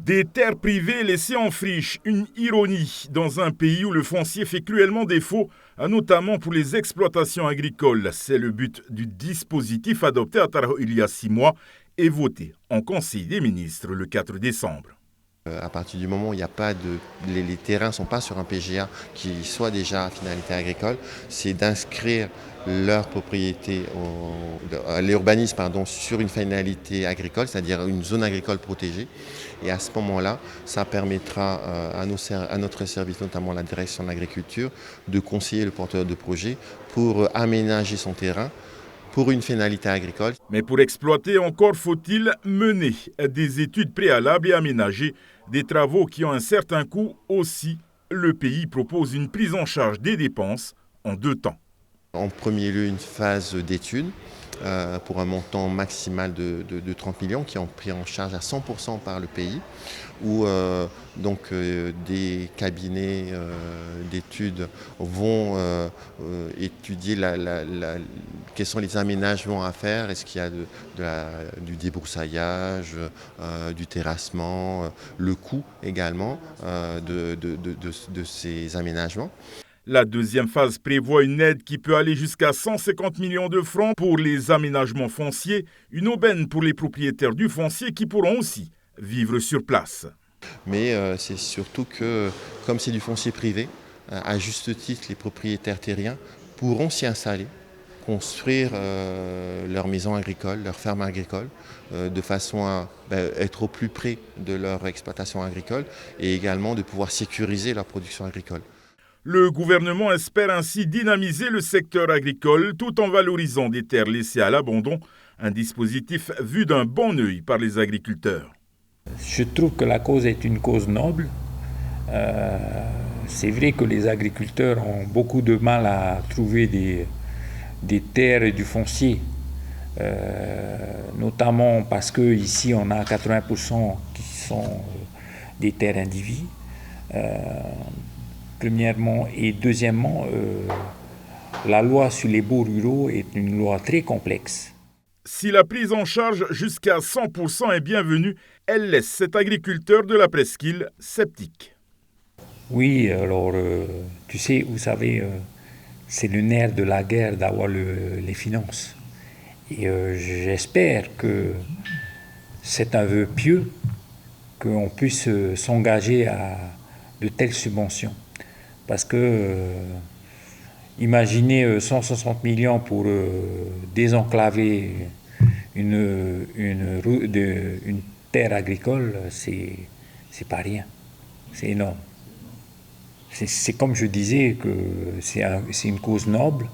Des terres privées laissées en friche, une ironie dans un pays où le foncier fait cruellement défaut, notamment pour les exploitations agricoles. C'est le but du dispositif adopté à Taraho il y a 6 mois et voté en Conseil des ministres le 4 décembre. À partir du moment où il n'y a pas les terrains ne sont pas sur un PGA qui soit déjà à finalité agricole, c'est d'inscrire leur propriété, l'urbanisme sur une finalité agricole, c'est-à-dire une zone agricole protégée. Et à ce moment-là, ça permettra à notre service, notamment la direction de l'agriculture, de conseiller le porteur de projet pour aménager son terrain pour une finalité agricole. Mais pour exploiter, encore faut-il mener des études préalables et aménager des travaux qui ont un certain coût aussi. Le pays propose une prise en charge des dépenses en 2 temps. En premier lieu, une phase d'études pour un montant maximal de 30 millions qui est pris en charge à 100% par le pays, où des cabinets d'études vont étudier quels sont les aménagements à faire. Est-ce qu'il y a du débroussaillage, du terrassement, le coût également de ces aménagements. La deuxième phase prévoit une aide qui peut aller jusqu'à 150 millions de francs pour les aménagements fonciers, une aubaine pour les propriétaires du foncier qui pourront aussi vivre sur place. Mais c'est surtout que, comme c'est du foncier privé, à juste titre, les propriétaires terriens pourront s'y installer, construire leur maison agricole, leur ferme agricole, de façon à être au plus près de leur exploitation agricole et également de pouvoir sécuriser leur production agricole. Le gouvernement espère ainsi dynamiser le secteur agricole tout en valorisant des terres laissées à l'abandon, un dispositif vu d'un bon œil par les agriculteurs. Je trouve que la cause est une cause noble. C'est vrai que les agriculteurs ont beaucoup de mal à trouver des terres et du foncier, notamment parce qu'ici on a 80% qui sont des terres individuelles. Premièrement, et deuxièmement, la loi sur les baux ruraux est une loi très complexe. Si la prise en charge jusqu'à 100% est bienvenue, elle laisse cet agriculteur de la presqu'île sceptique. Oui, alors, tu sais, vous savez, c'est le nerf de la guerre d'avoir les finances. Et j'espère que c'est un vœu pieux qu'on puisse s'engager à de telles subventions. Parce que, imaginez 160 millions pour désenclaver une terre agricole, c'est pas rien, c'est énorme. C'est comme je disais que c'est une cause noble,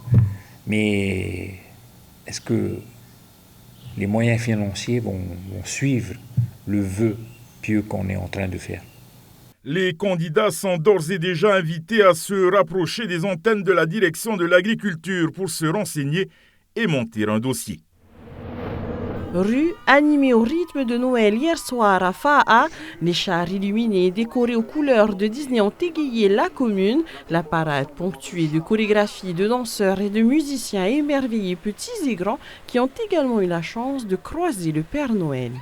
mais est-ce que les moyens financiers vont suivre le vœu pieux qu'on est en train de faire? Les candidats sont d'ores et déjà invités à se rapprocher des antennes de la direction de l'agriculture pour se renseigner et monter un dossier. Rue animée au rythme de Noël hier soir à Fa'a, les chars illuminés et décorés aux couleurs de Disney ont égayé la commune. La parade ponctuée de chorégraphies, de danseurs et de musiciens émerveillés petits et grands qui ont également eu la chance de croiser le Père Noël.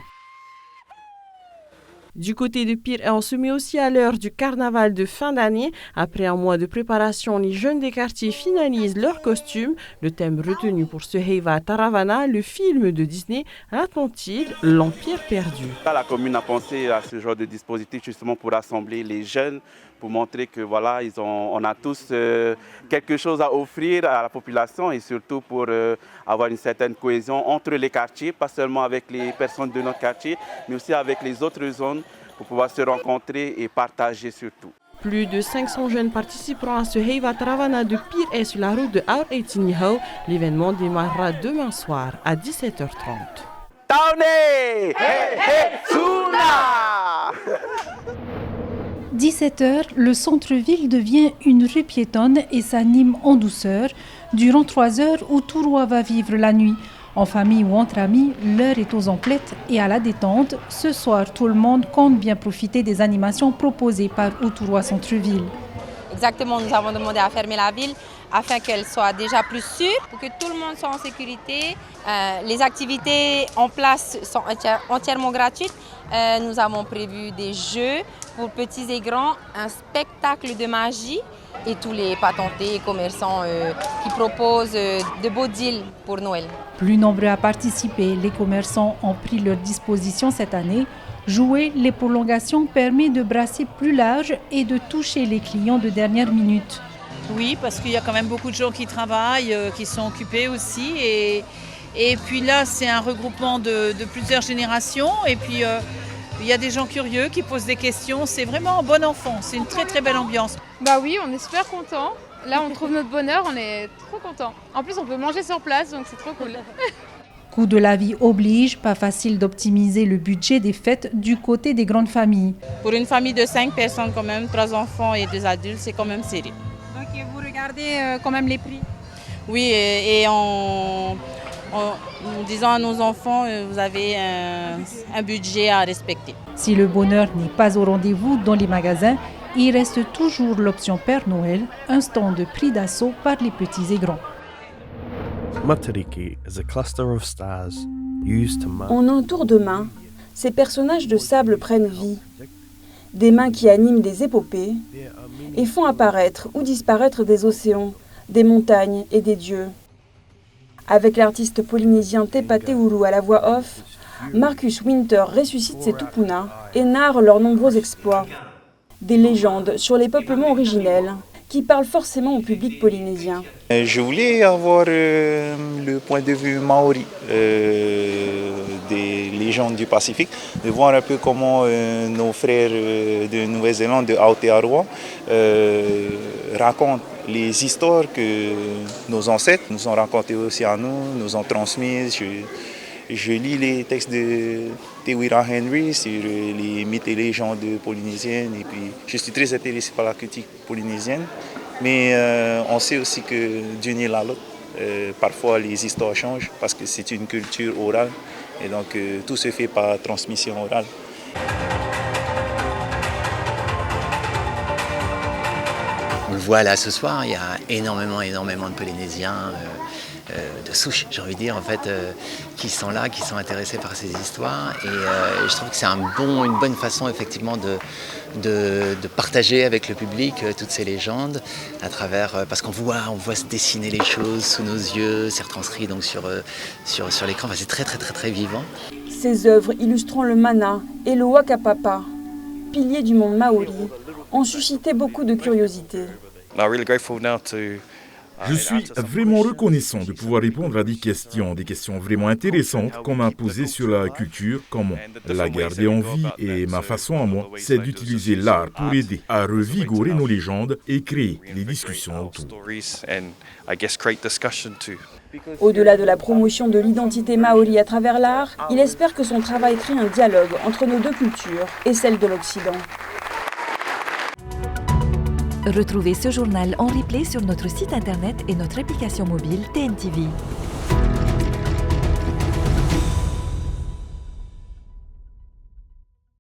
Du côté de Pire, on se met aussi à l'heure du carnaval de fin d'année. Après un mois de préparation, les jeunes des quartiers finalisent leurs costumes. Le thème retenu pour ce Heiva Taravana, le film de Disney, Atlantide, l'Empire perdu. La commune a pensé à ce genre de dispositif justement pour rassembler les jeunes, pour montrer que voilà, on a tous quelque chose à offrir à la population et surtout pour avoir une certaine cohésion entre les quartiers, pas seulement avec les personnes de notre quartier, mais aussi avec les autres zones pour pouvoir se rencontrer et partager surtout. Plus de 500 jeunes participeront à ce Heiva Taravana de Pire et sur la route de Aur Etiniho. L'événement démarrera demain soir à 17h30. Taoné! Hey, hey, Suna! 17h, le centre-ville devient une rue piétonne et s'anime en douceur. Durant 3 heures, Uturwa va vivre la nuit. En famille ou entre amis, l'heure est aux emplettes et à la détente. Ce soir, tout le monde compte bien profiter des animations proposées par Uturwa Centre-ville. Exactement, nous avons demandé à fermer la ville afin qu'elle soit déjà plus sûre, pour que tout le monde soit en sécurité. Les activités en place sont entièrement gratuites. Nous avons prévu des jeux pour petits et grands, un spectacle de magie et tous les patentés et commerçants qui proposent de beaux deals pour Noël. Plus nombreux à participer, les commerçants ont pris leur disposition cette année. Jouer les prolongations permet de brasser plus large et de toucher les clients de dernière minute. Oui, parce qu'il y a quand même beaucoup de gens qui travaillent, qui sont occupés aussi. Et puis là, c'est un regroupement de plusieurs générations. Et puis, il y a des gens curieux qui posent des questions. C'est vraiment un bon enfant. C'est une très, très belle ambiance. Bah oui, on est super contents. Là, on trouve notre bonheur. On est trop contents. En plus, on peut manger sur place, donc c'est trop cool. Coût de la vie oblige, pas facile d'optimiser le budget des fêtes du côté des grandes familles. Pour une famille de 5 personnes quand même, 3 enfants et 2 adultes, c'est quand même serré. Donc vous regardez quand même les prix? Oui, et en disant à nos enfants, vous avez un budget à respecter. Si le bonheur n'est pas au rendez-vous dans les magasins, il reste toujours l'option Père Noël, un stand de prix d'assaut par les petits et grands. En un tour de main, ces personnages de sable prennent vie. Des mains qui animent des épopées et font apparaître ou disparaître des océans, des montagnes et des dieux. Avec l'artiste polynésien Tepa Teuru à la voix off, Marcus Winter ressuscite ces tupunas et narre leurs nombreux exploits. Des légendes sur les peuplements originels qui parlent forcément au public polynésien. Je voulais avoir le point de vue maori des légendes du Pacifique, de voir un peu comment nos frères de Nouvelle-Zélande, de Aotearoa, racontent les histoires que nos ancêtres nous ont racontées aussi à nous, nous ont transmises. Je lis les textes de Te Wira Henry sur les mythes et légendes polynésiennes et puis je suis très intéressé par la culture polynésienne. Mais on sait aussi que d'une île à l'autre, parfois les histoires changent parce que c'est une culture orale et donc tout se fait par transmission orale. On le voit là ce soir, il y a énormément de Polynésiens, de souche, j'ai envie de dire, en fait, qui sont là, qui sont intéressés par ces histoires. Et je trouve que c'est une bonne façon, effectivement, de partager avec le public toutes ces légendes, à travers, parce qu'on voit se dessiner les choses sous nos yeux, c'est retranscrit donc sur l'écran, enfin, c'est très, très, très, très vivant. Ces œuvres illustrant le mana et le wakapapa, piliers du monde maori, ont suscité beaucoup de curiosité. Je suis vraiment reconnaissant de pouvoir répondre à des questions vraiment intéressantes qu'on m'a posées sur la culture, comment la garder en vie. Et ma façon à moi, c'est d'utiliser l'art pour aider à revigorer nos légendes et créer des discussions autour. Au-delà de la promotion de l'identité maori à travers l'art, il espère que son travail crée un dialogue entre nos deux cultures et celle de l'Occident. Retrouvez ce journal en replay sur notre site internet et notre application mobile TNTV.